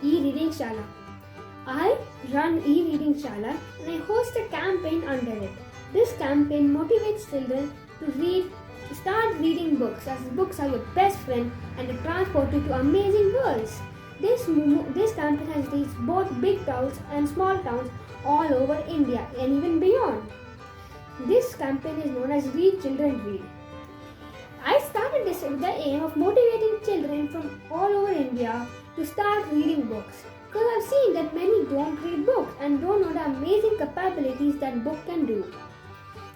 E-Reading Shala. I run E-Reading Shala and I host a campaign under it. This campaign motivates children to start reading books, as books are your best friend and they transport you to amazing worlds. This campaign has reached both big towns and small towns all over India and even beyond. This campaign is known as Read Children Read. I started this with the aim of motivating children from all over India to start reading books, because I've seen that many don't read books and don't know the amazing capabilities that book can do.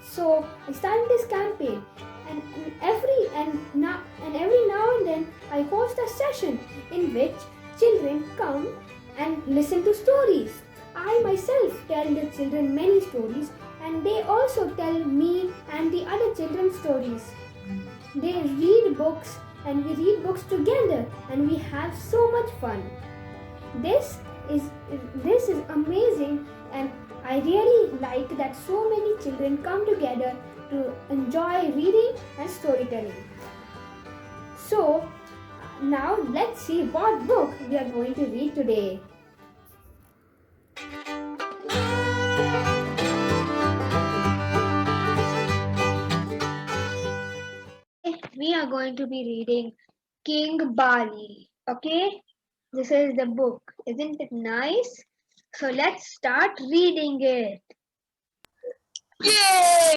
So I started this campaign, and every now and then I host a session in which children come and listen to stories. I myself tell the children many stories, and they also tell me and the other children stories. They read books and we read books together and we have so much fun. This is amazing, and I really like that so many children come together to enjoy reading and storytelling. So now let's see what book we are going to read today. We are going to be reading King Bali. Okay, this is the book. Isn't it nice? So let's start reading it. Yay!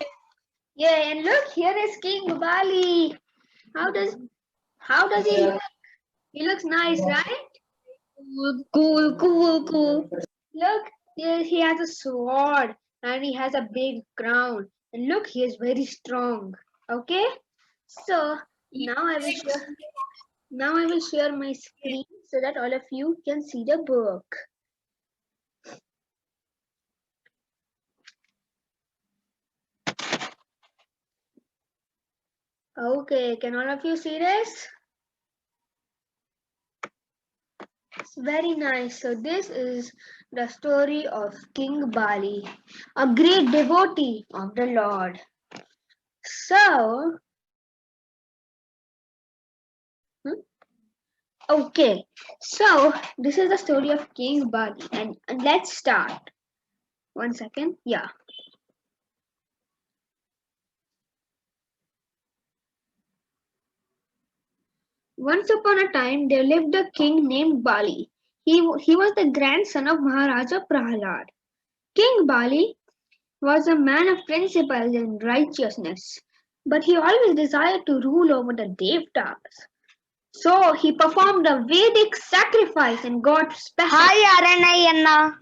Yeah, and look, here is King Bali. How does he look? He looks nice, right? Cool. Look, he has a sword and he has a big crown. And look, he is very strong. Okay? So now I will share my screen so that all of you can see the book. Okay, can all of you see this? It's very nice. So this is the story of King Bali, a great devotee of the Lord. So, okay, so this is the story of King Bali, and let's start. 1 second, yeah. Once upon a time, there lived a king named Bali. He was the grandson of Maharaja Prahlad. King Bali was a man of principles and righteousness, but he always desired to rule over the Devtas. So he performed a Vedic sacrifice and got special. Hi, Aranayana.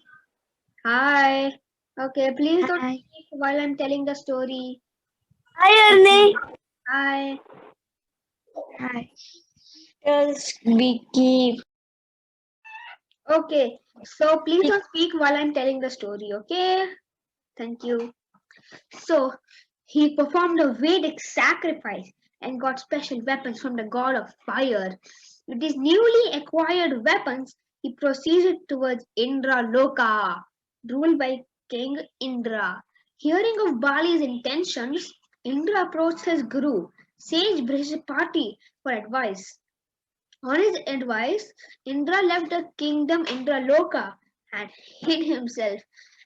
Hi. Okay, please don't Hi. speak while I'm telling the story. Hi, Arne. Hi. Hi. Yes, Vicky. Okay, so please don't speak while I'm telling the story, okay? Thank you. So he performed a Vedic sacrifice and got special weapons from the god of fire. With his newly acquired weapons, he proceeded towards Indra Loka, ruled by King Indra. Hearing of Bali's intentions, Indra approached his guru, sage Brihaspati, for advice. On his advice, Indra left the kingdom Indraloka and hid himself,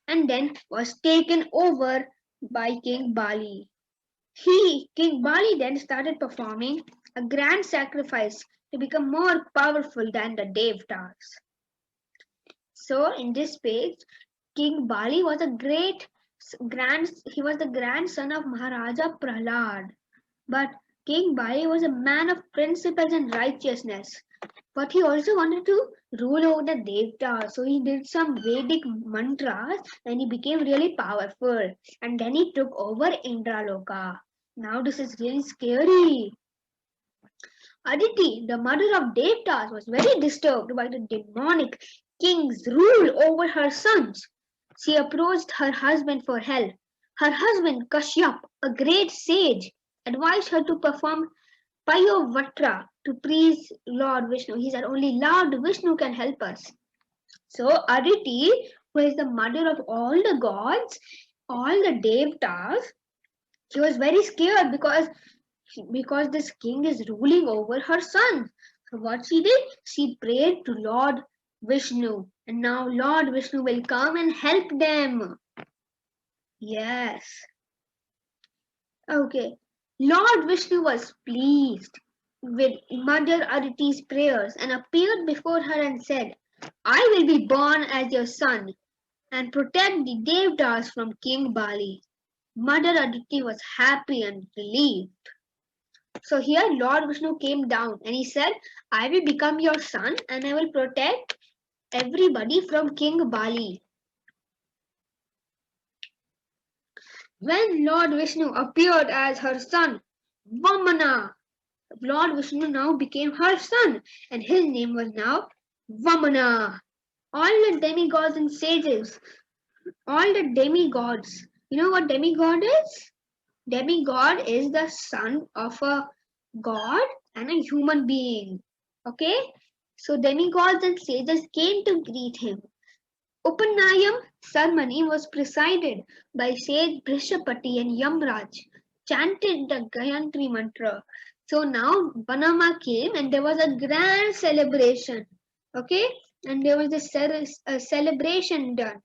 and then was taken over by King Bali. King Bali, then started performing a grand sacrifice to become more powerful than the Devtas. So, in this page, King Bali was he was the grandson of Maharaja Prahlad. But King Bali was a man of principles and righteousness. But he also wanted to rule over the Devtas. So he did some Vedic mantras and he became really powerful. And then he took over Indraloka. Now this is really scary. Aditi, the mother of Devtas, was very disturbed by the demonic king's rule over her sons. She approached her husband for help. Her husband, Kashyap, a great sage, advised her to perform Payovatra to please Lord Vishnu. He said only Lord Vishnu can help us. So Aditi, who is the mother of all the gods, all the Devtas, she was very scared because this king is ruling over her son. So what she did? She prayed to Lord Vishnu. And now Lord Vishnu will come and help them. Yes. Okay. Lord Vishnu was pleased with Mother Aditi's prayers and appeared before her and said, I will be born as your son and protect the Devdas from King Bali. Mother Aditi was happy and relieved. So here Lord Vishnu came down and he said, I will become your son and I will protect everybody from King Bali. When Lord Vishnu appeared as her son, Vamana, Lord Vishnu now became her son and his name was now Vamana. All the demigods and sages, all the demigods, you know what demigod is? Demigod is the son of a god and a human being. Okay? So demigods and sages came to greet him. Upanayam ceremony was presided by sage Brishapati and Yamraj, chanted the Gayatri mantra. So now Vanama came and there was a grand celebration. Okay? And there was a celebration done.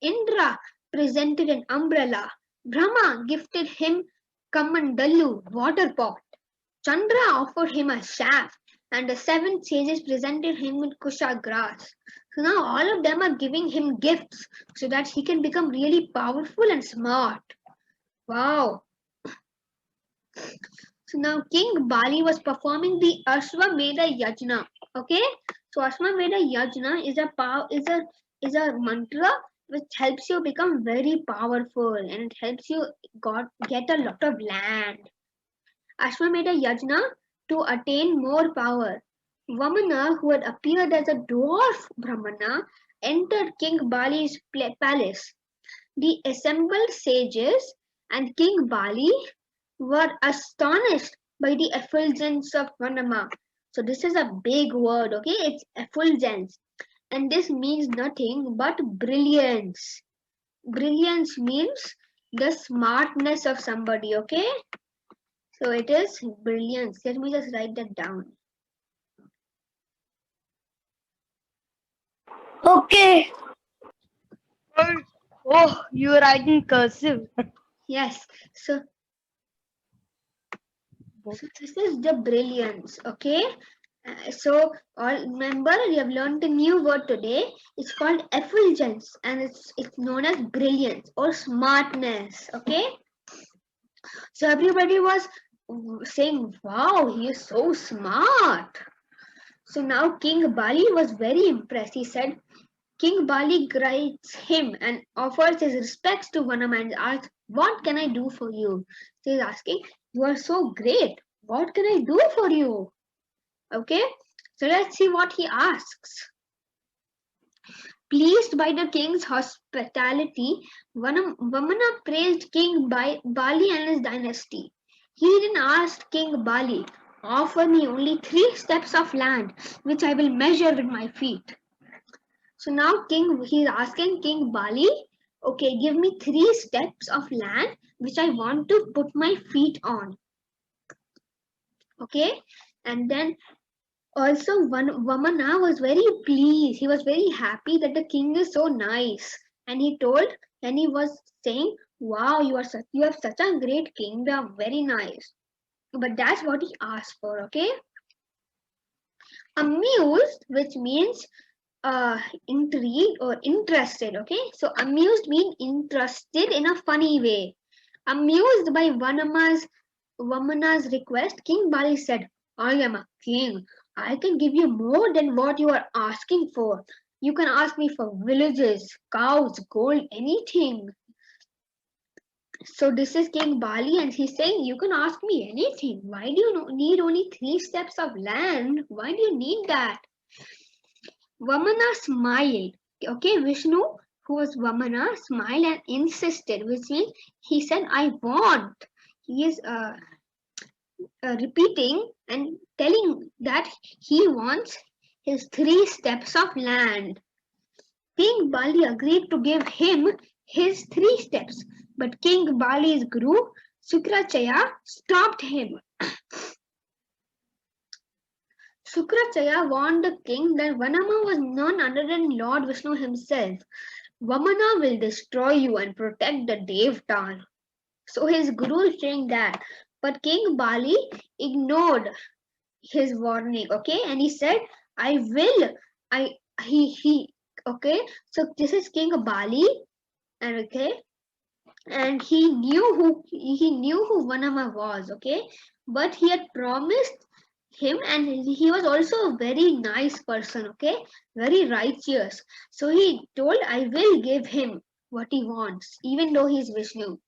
Indra presented an umbrella. Brahma gifted him Kamandalu, water pot. Chandra offered him a shaft, and the 7 sages presented him with kusha grass. So now all of them are giving him gifts so that he can become really powerful and smart. Wow. So now King Bali was performing the Ashwamedha Yajna. Okay? So Ashwamedha Yajna is a mantra which helps you become very powerful and it helps you get a lot of land. Ashwamedha Yajna to attain more power. Vamana, who had appeared as a dwarf Brahmana, entered King Bali's palace. The assembled sages and King Bali were astonished by the effulgence of Vanama. So this is a big word, okay? It's effulgence. And this means nothing but brilliance. Brilliance means the smartness of somebody, okay? So it is brilliance. Let me just write that down. Okay. Oh, you are writing cursive. Yes. So this is the brilliance, okay? So remember we have learned a new word today. It's called effulgence and it's known as brilliance or smartness, okay? So everybody was saying, wow, he is so smart. So now King Bali was very impressed. He said, King Bali greets him and offers his respects to Vanama and asks, what can I do for you? So he's asking, you are so great. What can I do for you? Okay, so let's see what he asks. Pleased by the king's hospitality, Vamana praised King Bali and his dynasty. He then asked King Bali, offer me only 3 steps of land, which I will measure with my feet. So now he's asking King Bali, okay, give me 3 steps of land, which I want to put my feet on. Okay, and then also, Vamana was very pleased. He was very happy that the king is so nice. And he was saying, wow, you have such a great kingdom, very nice. But that's what he asked for, okay? Amused, which means intrigued or interested, okay? So amused means interested in a funny way. Amused by Vamana's request, King Bali said, I am a king. I can give you more than what you are asking for. You can ask me for villages, cows, gold, anything. So this is King Bali and he's saying, you can ask me anything. Why do you need only 3 steps of land? Why do you need that? Vamana smiled. Okay, Vishnu, who was Vamana, smiled and insisted, which means he said, I want. He is repeating and telling that he wants his 3 steps of land. King Bali agreed to give him his 3 steps, but King Bali's guru Sukracaya stopped him. Shukracharya warned the king that Vanama was none other than Lord Vishnu himself. Vamana will destroy you and protect the Devtal. So his guru is saying that. But King Bali ignored his warning, okay? And he said, I will. He okay. So this is King Bali, and okay, and he knew who Vanama was, okay, but he had promised him, and he was also a very nice person, okay, very righteous. So he told, I will give him what he wants, even though he's Vishnu.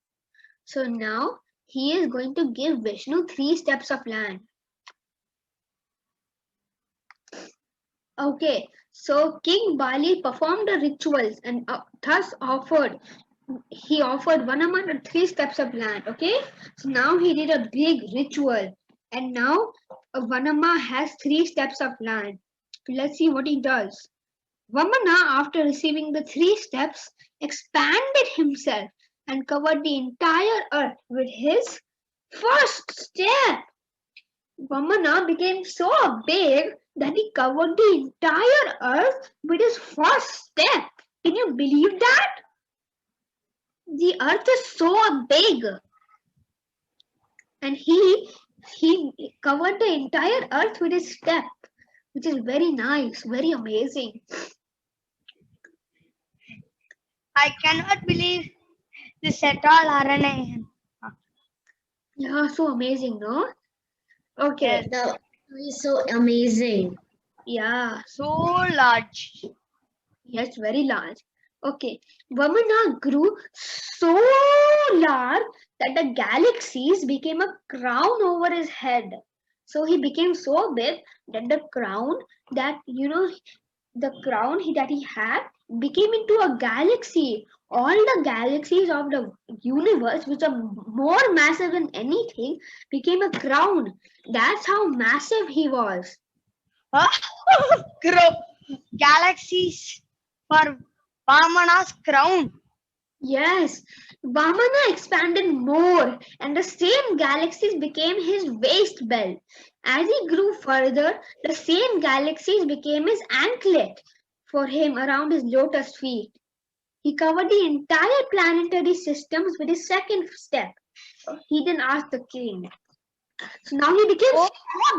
So now he is going to give Vishnu 3 steps of land. Okay, so King Bali performed the rituals and thus he offered Vanama 3 steps of land. Okay, so now he did a big ritual, and now Vanama has 3 steps of land. Let's see what he does. Vamana, after receiving the 3 steps, expanded himself and covered the entire earth with his first step. Vamana became so big that he covered the entire earth with his first step. Can you believe that? The earth is so big, and he covered the entire earth with his step, which is very nice, very amazing. I cannot believe this at all, Aranayan. Yeah, so amazing, no? Okay. Yes. The story is so amazing. Yeah. So large. Yes, very large. Okay. Vamana grew so large that the galaxies became a crown over his head. So he became so big that the crown that that he had became into a galaxy. All the galaxies of the universe, which are more massive than anything, became a crown. That's how massive he was. Galaxies for Vamana's crown. Yes, Vamana expanded more, and the same galaxies became his waist belt. As he grew further, the same galaxies became his anklet for him around his lotus feet. He covered the entire planetary systems with his second step. He didn't ask the king. So now he became so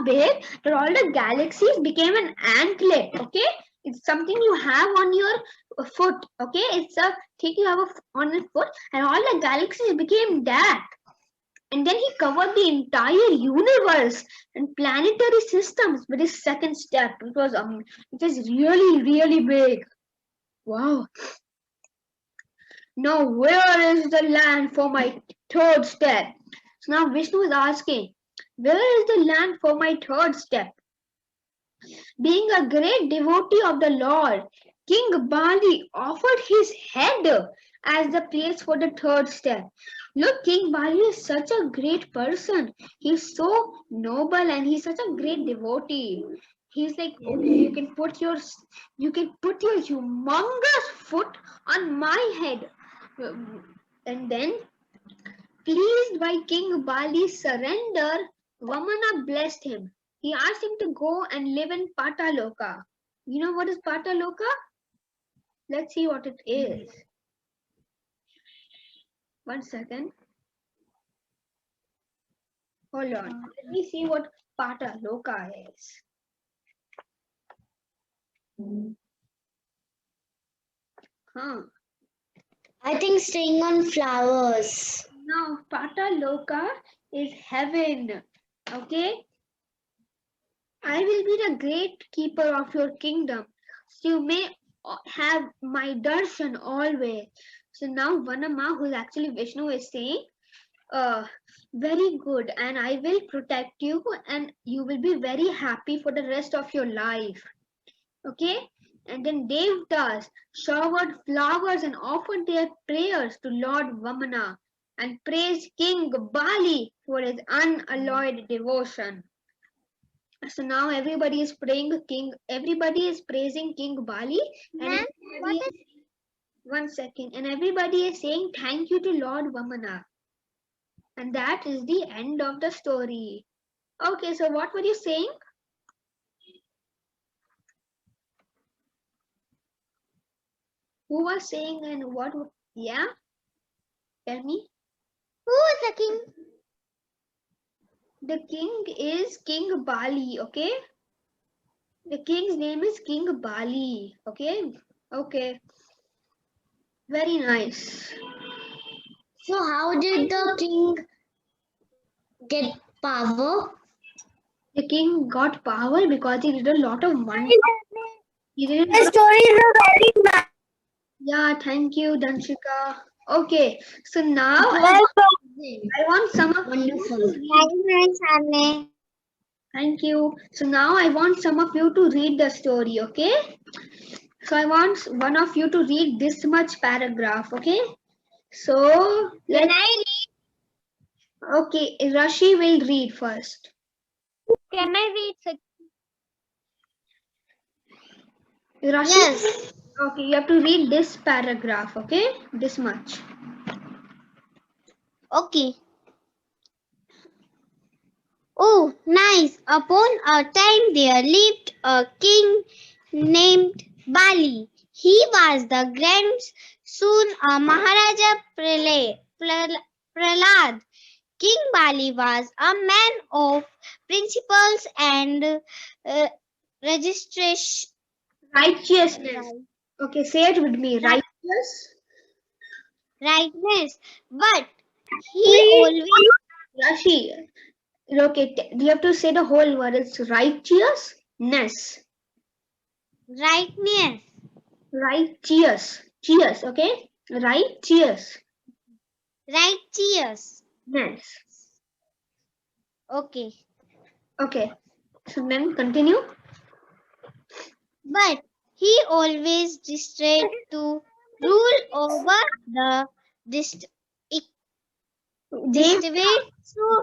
big that all the galaxies became an anklet. Okay, it's something you have on your foot. Okay, it's a thing you have on your foot, and all the galaxies became that. And then he covered the entire universe and planetary systems with his second step. It was really big. Wow. Now where is the land for my third step? So now Vishnu is asking, where is the land for my third step? Being a great devotee of the Lord, King Bali offered his head as the place for the third step. Look, King Bali is such a great person. He's so noble and he's such a great devotee. He's like, okay, you can put your humongous foot on my head. And then, pleased by King Bali's surrender, Vamana blessed him. He asked him to go and live in Pataloka. You know what is Pataloka? Let's see what it is. One second. Hold on. Let me see what Pataloka is. Huh. I think staying on flowers. Now, Pataloka is heaven. Okay? I will be the great keeper of your kingdom. So you may have my darshan always. So now Vanama, who is actually Vishnu, is saying, very good, and I will protect you, and you will be very happy for the rest of your life. Okay? And then Devtas showered flowers and offered their prayers to Lord Vamana and praised King Bali for his unalloyed devotion. So now everybody is everybody is praising King Bali, and one second, and everybody is saying thank you to Lord Vamana. And that is the end of the story. Okay, so what were you saying? Who was saying and what? Yeah, tell me. Who is the king? The king is King Bali. Okay. The king's name is King Bali. Okay. Okay. Very nice. So how did the king get power? The king got power because he did a lot of wonders. He did a lot of- story is very nice. Yeah, thank you, Danshika. Okay, so now Amazing. I want some of you Wonderful. to read. Thank you. So now I want some of you to read the story, okay? So I want one of you to read this much paragraph, okay? So Can let's. I Okay, Rashi will read first. Can I read? Rashi? Yes. Okay, you have to read this paragraph, okay? This much. Okay. Oh, nice. Upon a time there lived a king named Bali. He was the grandson of Maharaja Prahlad. King Bali was a man of principles and registration. Righteousness. Okay, say it with me. Righteous. Rightness, but he always Rashi. Okay, you have to say the whole word. It's righteousness. rightness. Righteous. Cheers. Okay. Righteous. Righteous. Yes. Okay. Okay. So then continue. But he always decided to rule over the district. So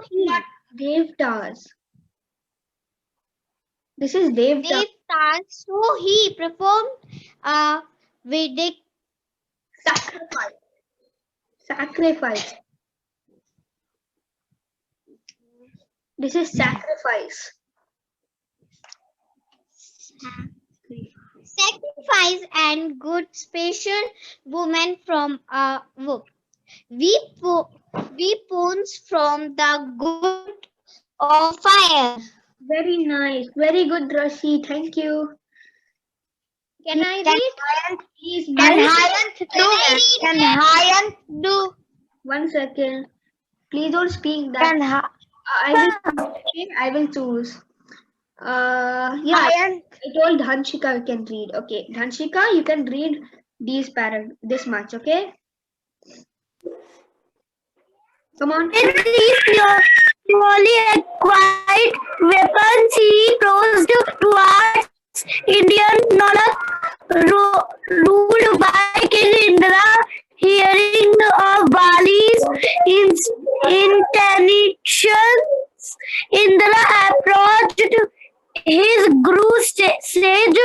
he Not Devtas. This is Devtas. Devtas, so he performed a Vedic Sacrifice. Sacrifice. This is sacrifice. sacrifice and good special woman from a wood. Weapons from the good of fire. Very nice. Very good, Rashi. Thank you. Can I read? Please, Can Hayant do? 1 second. Please don't speak that. I will choose. Yeah, I told Dhanshika can read. Okay, Dhanshika, you can read this much. Okay. Come on. Newly acquired weapons he crossed towards Indian Nolak, ruled by King Indra. Hearing of Bali's intentions, Indra approached his guru sage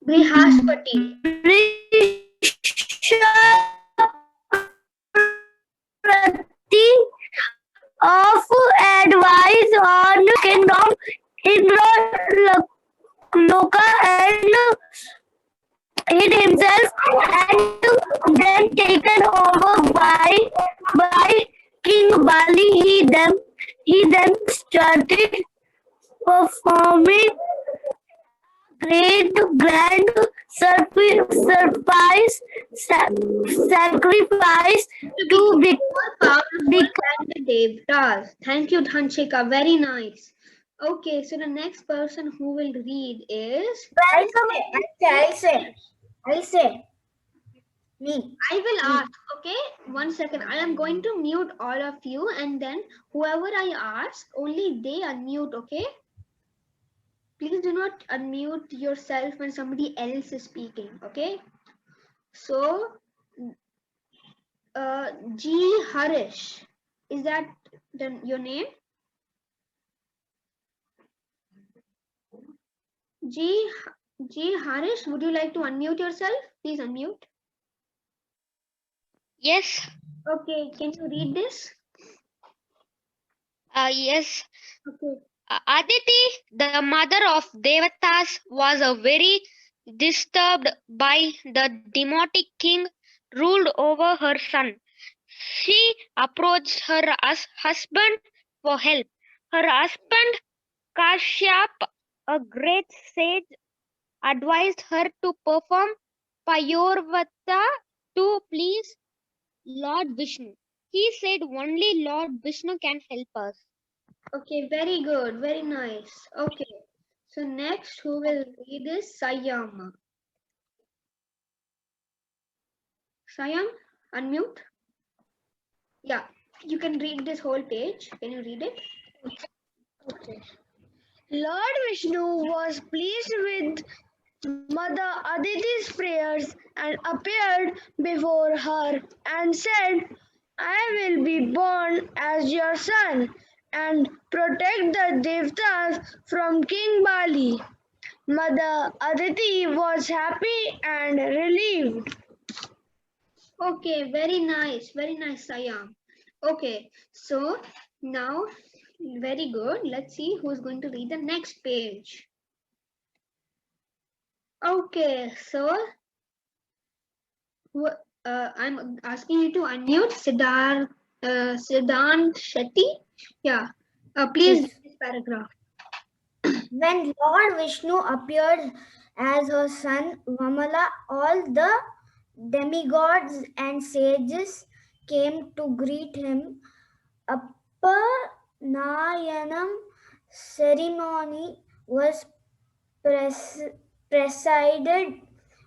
Brihaspati. of advice on kingdom Loka and hid himself and then taken over by King Bali. He then started performing grand sacrifice to More powerful than the Devtas. Thank you, Dhanshika. Very nice. Okay, so the next person who will read is. I'll say. Me. I will ask. Okay, 1 second. I am going to mute all of you, and then whoever I ask, only they unmute. Okay. Please do not unmute yourself when somebody else is speaking. Okay. So, G Harish, is that your name? G Harish, would you like to unmute yourself? Please unmute. Yes. Okay, can you read this? Yes. Okay. Aditi, the mother of Devatas, was a very disturbed by the demotic king, ruled over her son. She approached her husband for help. Her husband, Kashyap, a great sage, advised her to perform Payorvata to please Lord Vishnu. He said only Lord Vishnu can help us. Okay, very good, very nice. Okay, so next who will read is Sayam. Sayam, unmute. Yeah, you can read this whole page. Can you read it? Okay. Lord Vishnu was pleased with Mother Aditi's prayers and appeared before her and said, I will be born as your son and protect the Devtas from King Bali. Mother Aditi was happy and relieved. Okay, very nice, Sayam. Okay, so now, very good. Let's see who's going to read the next page. Okay, so I'm asking you to unmute Siddhant Shetty. Yeah, please read this paragraph. When Lord Vishnu appeared as her son Vamala, all the demigods and sages came to greet him. A Parnayanam ceremony was presided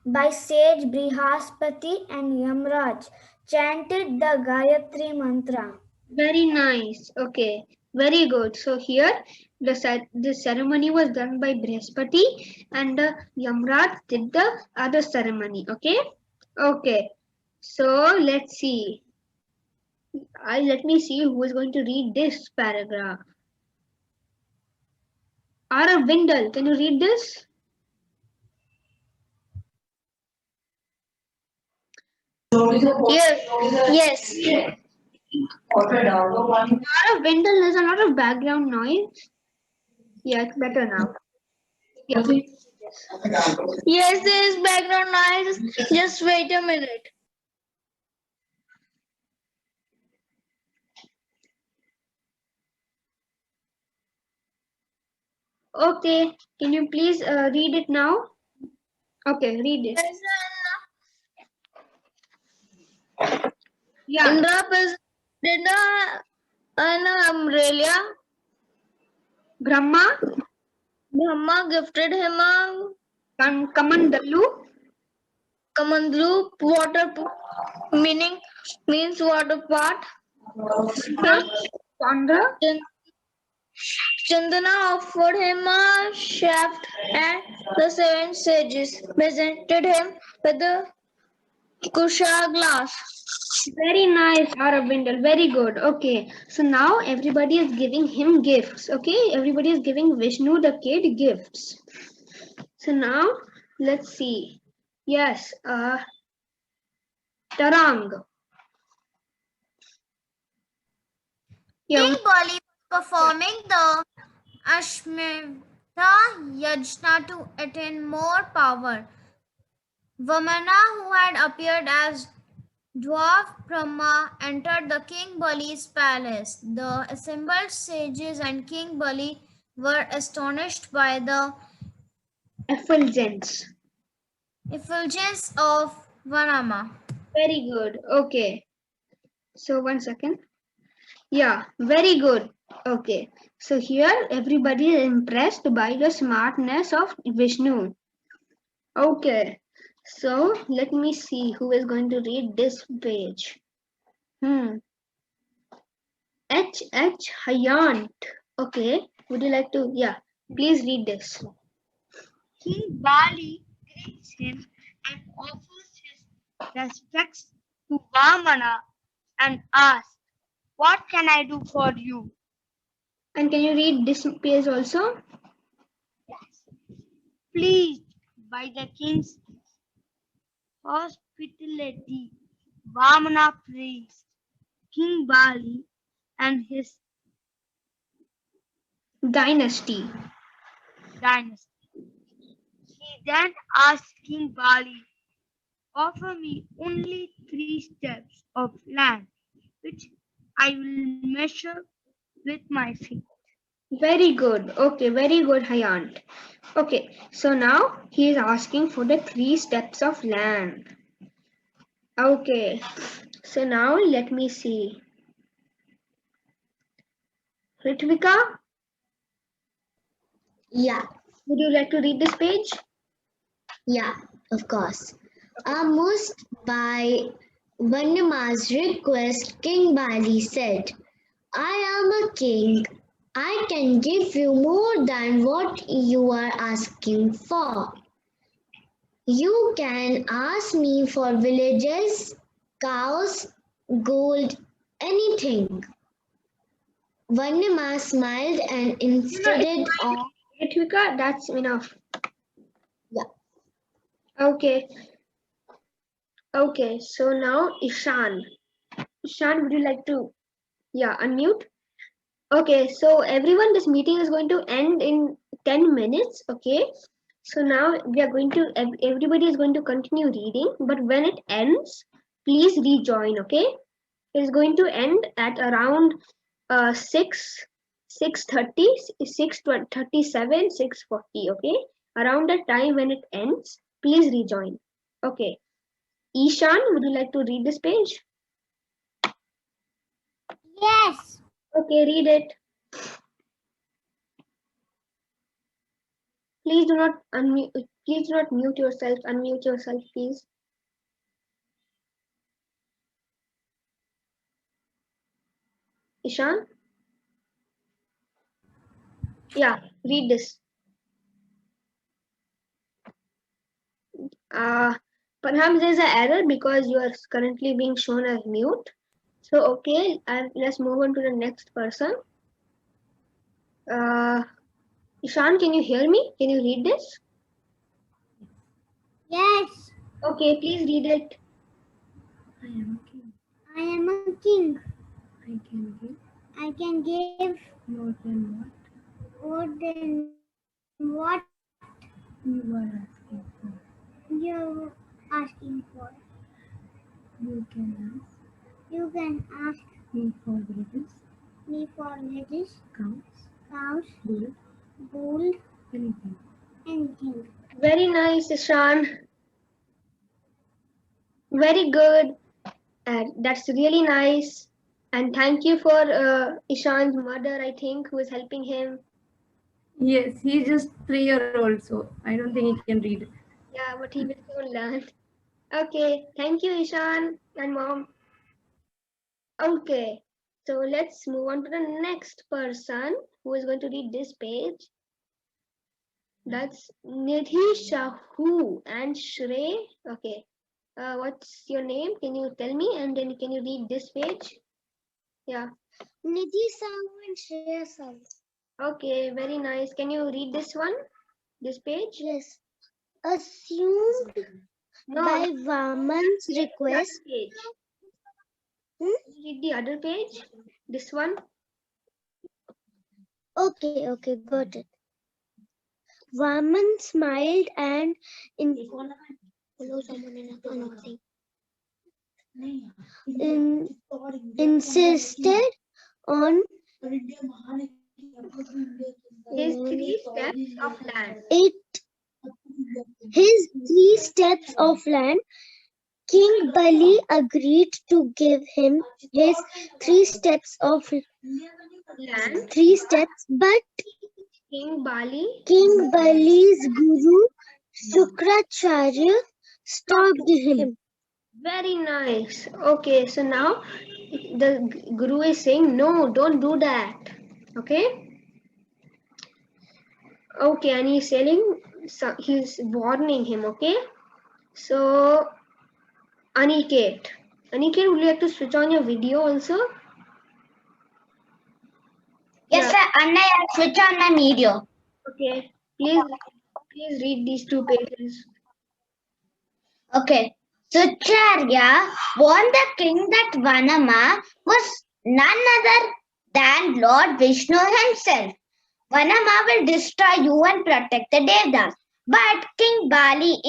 by sage Brihaspati, and Yamraj chanted the Gayatri mantra. Very nice. Okay, very good. So here the ceremony was done by Brihaspati and Yamraj did the other ceremony. Okay. Okay. So let's see. Let me see who is going to read this paragraph. Arav Vindal, can you read this? Yes. Arav Vindal, there's a lot of background noise. Yeah, it's better now. Yeah. Yes, there is background noise. Just wait a minute. Okay, can you please read it now? Okay, read it. Yeah. Indra President and Umbrella. Brahma, Brahma gifted him a Kamandalu, Kamandlu water means water pot. Chandra, Chandana offered him a shaft, and the seven sages presented him with the Kusha glass. very nice, Aravindal, very good. Okay, so now everybody is giving him gifts. Okay, everybody is giving Vishnu the kid gifts. So now let's see. Yes, Tarang. Yeah, King Bali was performing the Ashmeta Yajna to attain more power. Vamana, who had appeared as dwarf Brahma, entered the King Bali's palace. The assembled sages and King Bali were astonished by the effulgence. effulgence of Vanama. Very good. Okay. So 1 second. Yeah, very good. Okay. So here everybody is impressed by the smartness of Vishnu. Okay. So let me see who is going to read this page. H. Hayant. Okay. Would you like to? Yeah. Please read this. King Bali greets him and offers his respects to Vamana and asks, "What can I do for you?" And can you read this page also? Pleased by the king's hospitality, Vamana praised King Bali and his Dynasty. dynasty. He then asked King Bali, offer me only 3 steps of land, which I will measure with my feet. Very good. Okay, very good, Hayant. Okay, so now he is asking for the 3 steps of land. Okay, so now let me see. Ritvika, Yeah, would you like to read this page? yeah, of course. Amused by Vanama's request, King Bali said, I am a king. I can give you more than what you are asking for. You can ask me for villages, cows, gold, anything. Vanama smiled and instead of Ritvika, that's enough. Yeah. Okay. Okay, so now Ishan. Ishan, would you like to unmute? Okay, so everyone, this meeting is going to end in 10 minutes. Okay, so now we are going to, everybody is going to continue reading, but when it ends, please rejoin. Okay, it's going to end at around 6:30, 6:37, 6:40. Okay, around the time when it ends, please rejoin. Okay, Ishan, would you like to read this page? Yes. Okay, read it. Please do not unmute. Please do not mute yourself. Unmute yourself, please. Ishan? Yeah, read this. Perhaps there's an error because you are currently being shown as mute. So, okay, let's move on to the next person. Ishan, can you hear me? Can you read this? Yes. Okay, please read it. I am a king. I am a king. I can give I can give more than more than what you are asking for. you're asking for. You can You can ask ask me for villages, me for villages, cows, cows, gold, gold, anything. anything. Very nice, Ishan. Very good. That's really nice. And thank you for Ishan's mother, I think, who is helping him. Yes, he's just 3-year-old, so I don't think he can read. Yeah, but he will soon learn. Okay, thank you, Ishan and mom. Okay, so let's move on to the next person who is going to read this page. That's Nidhi Shahu and Shrey. Okay, what's your name? Can you tell me? And then can you read this page? Yeah. Nidhi Sahu and Shreya Sahu. Okay, very nice. Can you read this one? This page? Yes. Assumed No, by Vaman's the request. other page. Hmm? Read the other page. This one. Okay, got it. Vaman smiled and insisted on His 3 steps of land. his 3 steps of land. King Bali agreed to give him his 3 steps of Land. 3 steps, but King Bali. King Bali's guru Sukracharya stopped him. Very nice. Okay, so now the guru is saying, no, don't do that. Okay. Okay, and he's telling, so he's warning him. Okay. So, Aniket, would you like to switch on your video also? Yes, sir. Anna, switch on my video. Okay. Please read these 2 pages. Okay. Sucharya warned the king that Vanama was none other than Lord Vishnu himself. Vanama will destroy you and protect the Devdas. But King Bali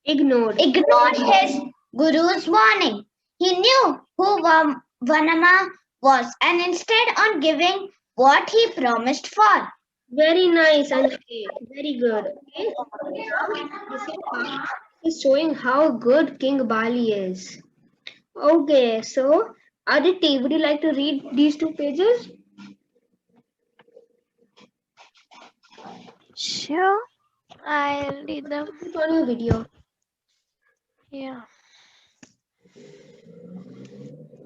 Ignored. ignored his guru's warning. He knew who Vanama was and instead on giving what he promised for. Very nice, Anshul. Very good. Okay. This is showing how good King Bali is. Okay, so Aditi, would you like to read these 2 pages? Sure, I'll read them. It's on your video. Yeah.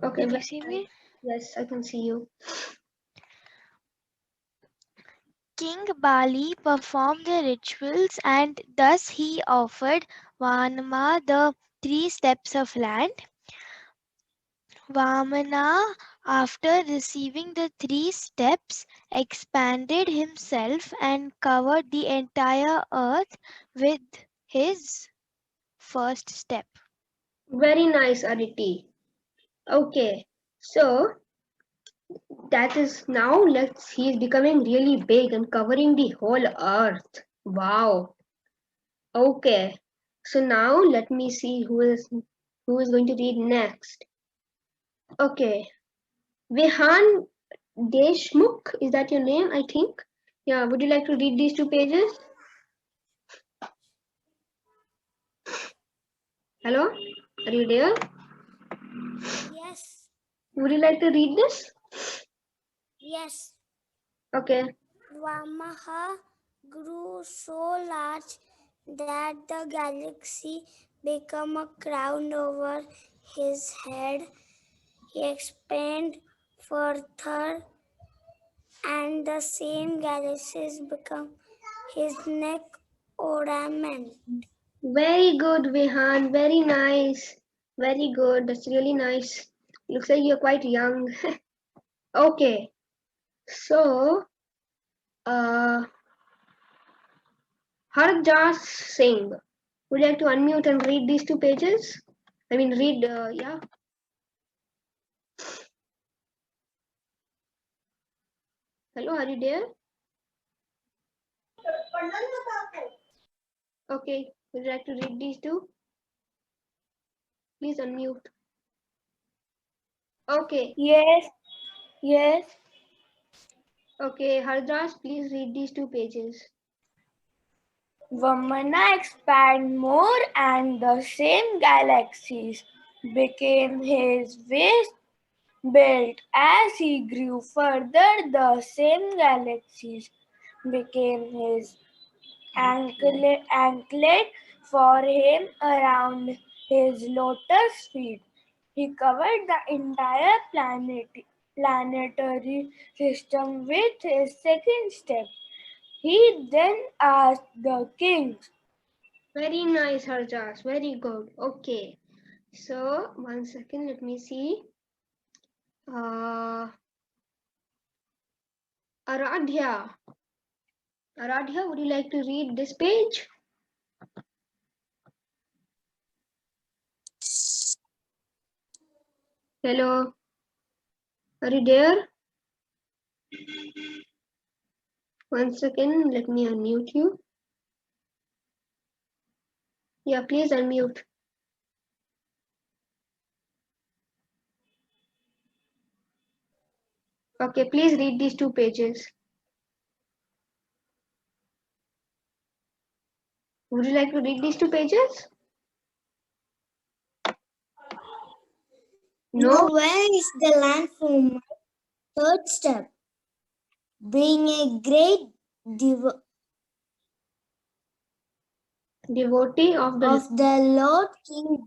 Okay, Can you see me? yes, I can see you. King Bali performed the rituals and thus he offered Vanama the 3 steps of land. Vamana, after receiving the 3 steps, expanded himself and covered the entire earth with his first step. Very nice, Aditi. Okay, so that is now he's becoming really big and covering the whole earth. Wow. Okay, so now let me see who is going to read next. Okay, Vihan Deshmukh, is that your name? I think. Yeah, would you like to read these 2 pages? Hello, are you there? Yes. Would you like to read this? Yes. Okay. Vamaha grew so large that the galaxy became a crown over his head. He expanded further, and the same galaxies become his neck ornament. Very good, Vihan. Very nice. Very good. That's really nice. Looks like you're quite young. Okay. So, Harjas Singh, would you like to unmute and read these 2 pages? I mean, read, yeah. Hello, are you there? Okay, would you like to read these 2? Please unmute. Okay. Yes. Yes. Okay, Harjas, please read these 2 pages. Vamana expanded more and the same galaxies became his waist belt. As he grew further, the same galaxies became his anklet for him around his lotus feet. He covered the entire planetary system with his second step. He then asked the kings, Very nice, Harjas. Very good. Okay. So, 1 second, let me see. Aradhya. Aradhya, would you like to read this page? Hello. Are you there? 1 second, let me unmute you. Yeah, please unmute. Okay, please read these 2 pages. Would you like to read these 2 pages? No. Where is the land for my third step? Being a great Devotee of the Lord King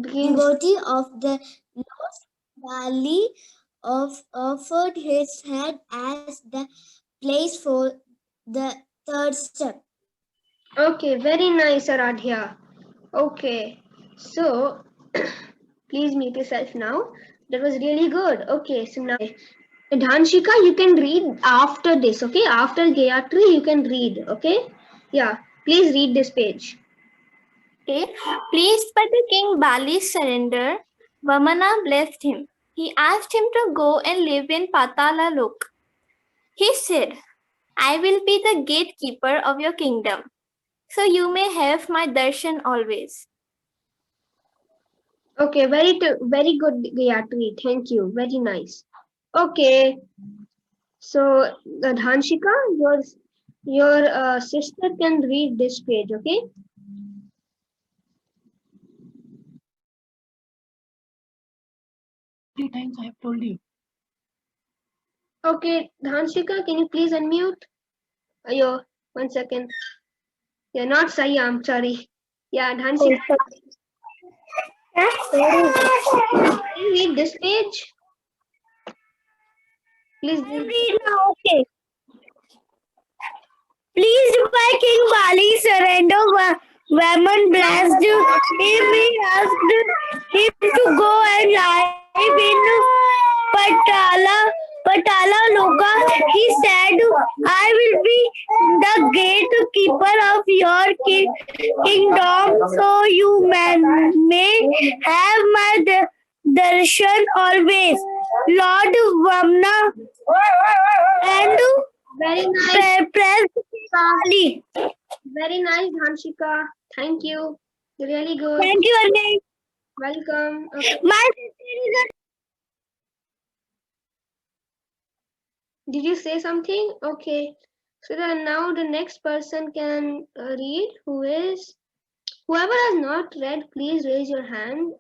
King's devotee of the Lord Bali offered his head as the place for the third step. Okay, very nice, Aradhya. Okay, so please mute yourself now. That was really good. Okay, so now Dhanshika, you can read after this, okay? After Gayatri, you can read, okay? Yeah, please read this page. Okay. Pleased by the king Bali's surrender, Vamana blessed him. He asked him to go and live in Patala Lok. He said, I will be the gatekeeper of your kingdom. So you may have my darshan always. Okay, very good, Gayatri. Thank you. Very nice. Okay, so Dhanshika, your sister can read this page. Okay. Three times I have told you. Okay, Dhanshika, can you please unmute? Ayo, 1 second. Yeah, not Sayam, sorry. Yeah, Dhanshika, can you read this page? Please read. Read now, okay. Pleased by King Bali surrender Vaman blessed him. He asked him to go and live in Patala Loka. He said, I will be the gatekeeper of your kingdom, so you may have my darshan always. Lord Vamna and Very nice. Press Bali. Very nice, Dhanshika. Thank you. Really good. Thank you, Arnay. Welcome. Okay. My sister is a Did you say something? Okay. So then now the next person can read. Whoever has not read, please raise your hand.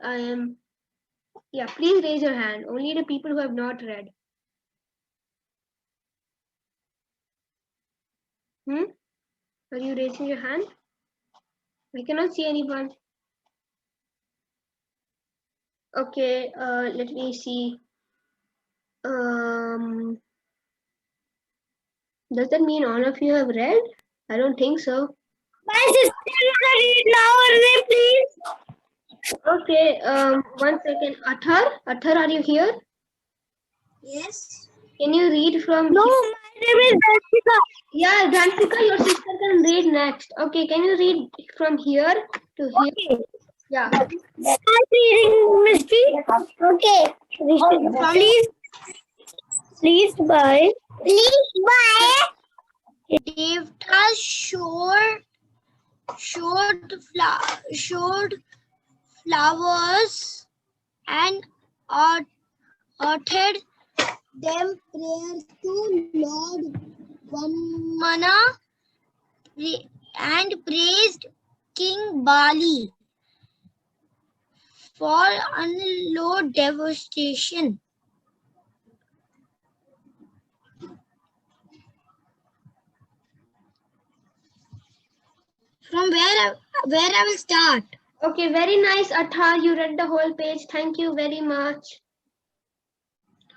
Please raise your hand. Only the people who have not read. Are you raising your hand? I cannot see anyone. Okay, let me see. Does that mean all of you have read? I don't think so. my sister is a read now, Arnay, please. Okay, 1 second. Athar, are you here? Yes. Can you read from No, here? my name is Darshika. Yeah, Dhanshika, your sister can read next. Okay, can you read from here to here? Okay. Yeah. Start reading, Misty. Okay. Please buy. Devta showed flowers and uttered them prayers to Lord Vamana and praised King Bali for unload devastation. From where I will start? Okay, very nice, Athar. You read the whole page. Thank you very much.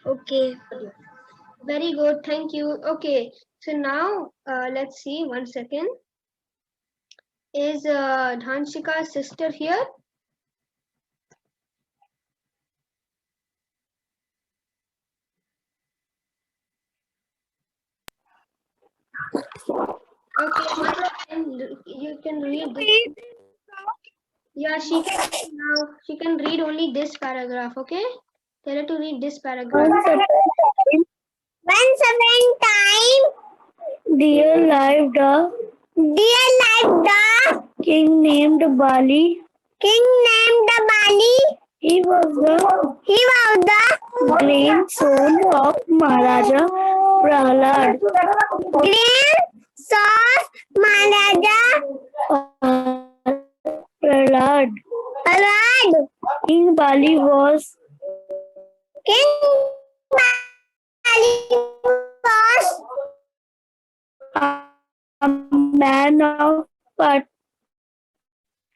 Okay. Very good. Thank you. Okay, so now let's see. 1 second. Is Dhanshika's sister here? Okay, you can read this. Yeah, she can now. She can read only this paragraph. Okay, tell her to read this paragraph. Once upon a time, dear lived the king named Bali. He was the grandson of Maharaja Prahlad. Prahlad. King Bali was a man of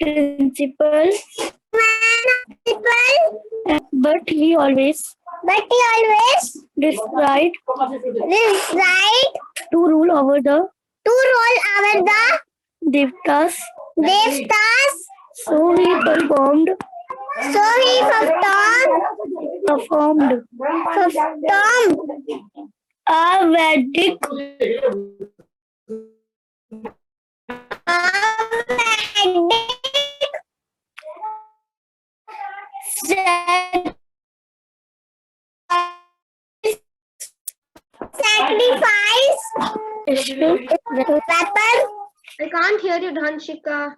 principle, but he always decided to rule over the devtas. So he performed a Vedic sacrifice I can't hear you, Dhanshika.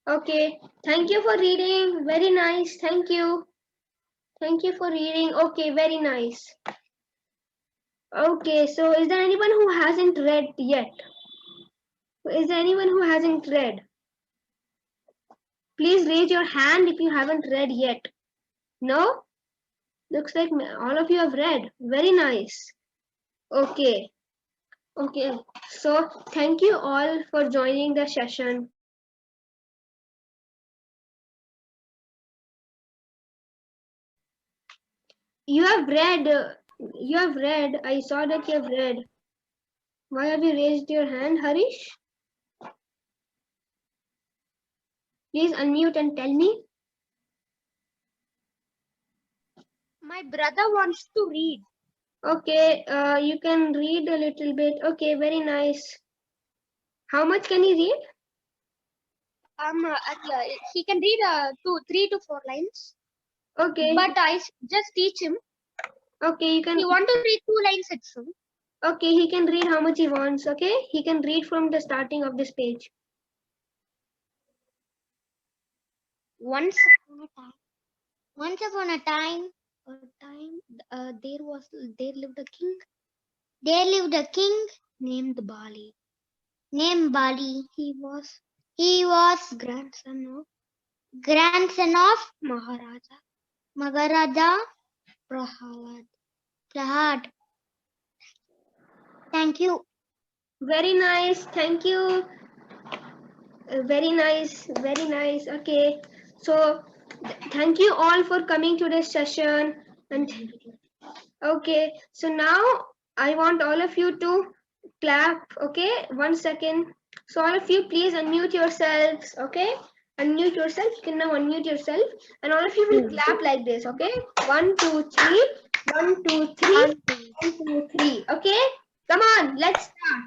Okay, thank you for reading. Very nice. Thank you. Thank you for reading. Okay, very nice. Okay, so is there anyone who hasn't read yet? Is there anyone who hasn't read? Please raise your hand if you haven't read yet. No? Looks like all of you have read. Very nice. Okay. Okay. So thank you all for joining the session. You have read. I saw that you have read. Why have you raised your hand, Harish? Please unmute and tell me. My brother wants to read. Okay, you can read a little bit. Okay, very nice. How much can he read? He can read 3 to 4 lines. Okay. But I just teach him. Okay, you can. He want to read 2 lines itself. Okay, he can read how much he wants. Okay, he can read from the starting of this page. Once upon a time, there lived a king. There lived a king Named Bali. named Bali. He was He was grandson of grandson of Maharaja Maharaja Prahalad. Prahat. Thank you. Very nice. Thank you. Very nice. Very nice. Okay. So thank you all for coming to this session. And okay. So now I want all of you to clap. Okay. 1 second. So all of you, please unmute yourselves. Okay. Unmute yourself. You can now unmute yourself. And all of you will clap like this. Okay. 1, 2, 3. 1, 2, 3. 1, 2, 3. Okay. Come on. Let's start.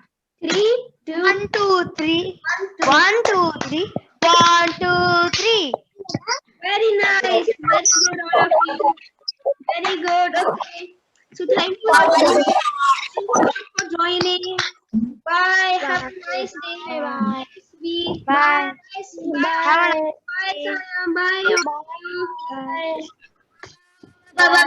3, 2, 1, 2, 3. 1, 2. 1, 2, 3. 1, 2, 3. Very nice. Very good, all of you. Very good. Okay. So thank you all for joining. Bye. Have a nice day. Bye. Sweet. Bye. Bye. Bye. Bye. Bye. Bye.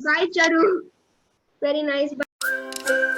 Bye, Charu. Very nice. Bye.